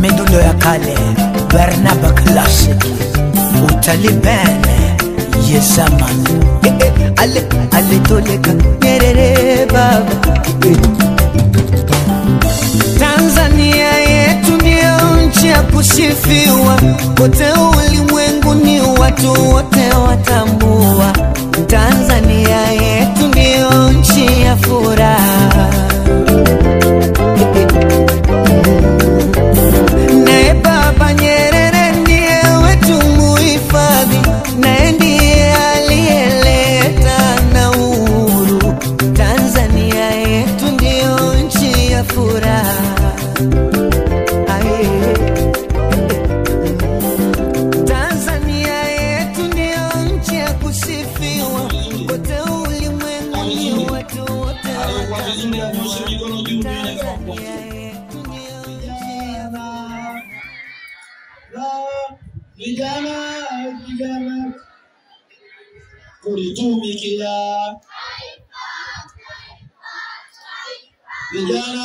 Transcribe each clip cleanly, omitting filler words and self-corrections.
Medulo ya kale Bernaba Classic Utalibene Yezaman Ale toleka Nyerere baba Tanzania yetu ndio nchi ya kusifiwa kote ulimwenguni, watu wote watambua. Tanzania yetu ndio nchi ya furaha. Nae Baba Nyerere ndiye wetu muhifadhi, nae ndiye aliyeleta na uhuru. Tanzania yetu ndio nchi ya furaha. Tanzania yetu ndio nchi ya kusifiwa kote ulimwenguni, watu wote vijana kulitumikia vijana.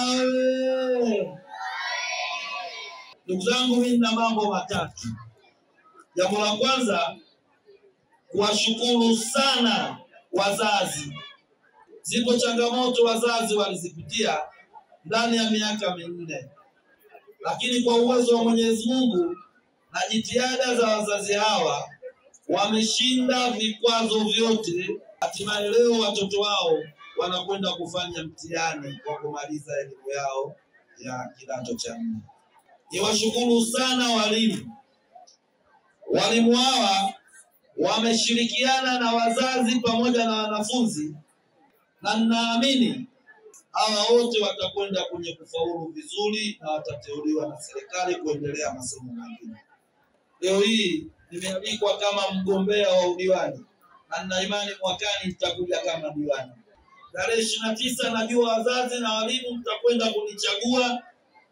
Ndugu zangu, mimi na mambo matatu. Jambo la kwanza, kuwashukuru sana wazazi. Zipo changamoto wazazi walizipitia ndani ya miaka minne, lakini kwa uwezo wa Mwenyezi Mungu na jitihada za wazazi hawa wameshinda vikwazo vyote. Hatimaye leo watoto wao wanakwenda kufanya mtihani kwa kumaliza elimu yao ya kidato cha 4. Niwashukuru sana walimu. Walimu hawa wameshirikiana na wazazi pamoja na wanafunzi, na ninaamini hawa wote watakwenda kwenye kufaulu vizuri na watateuliwa na serikali kuendelea masomo mengine. Leo hii nimealikwa kama mgombea wa udiwani na nina imani mwakani nitakuja kama diwani. Tarehe 29 najua wazazi na walimu mtakwenda kunichagua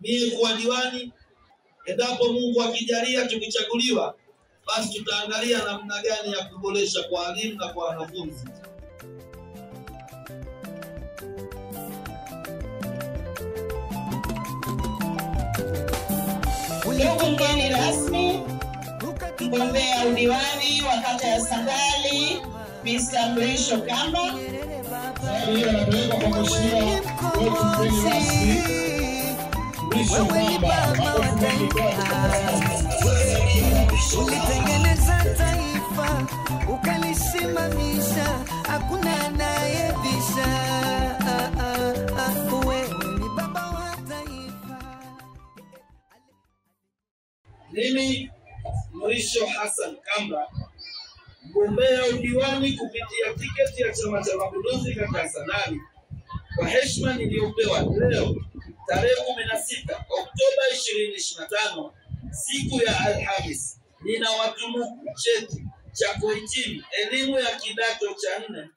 mimi kuwa diwani. Endapo Mungu akijalia tukichaguliwa, basi tutaangalia namna gani ya kuboresha kwa walimu na kwa wanafunzi. Ndugu mgeni rasmi, mgombea udiwani wa kata ya Sandali, Mr. Mrisho Kamba. Hiyo inapelekwa kwa mheshimiwa wetu mgeni rasmi Mrisho Kamba. Ulitengeneza taifa, ukalisimamisha, hakuna anayebisha. Wewe ni baba wa taifa. Mimi Mrisho Hassan Kamba, mgombea udiwani kupitia tiketi ya Chama cha Mapinduzi kata ya Sandali, kwa heshima niliyopewa leo tarehe 16 Oktoba 2025, siku ya Alhamis, ninawatunuku cheti cha kuhitimu elimu ya kidato cha 4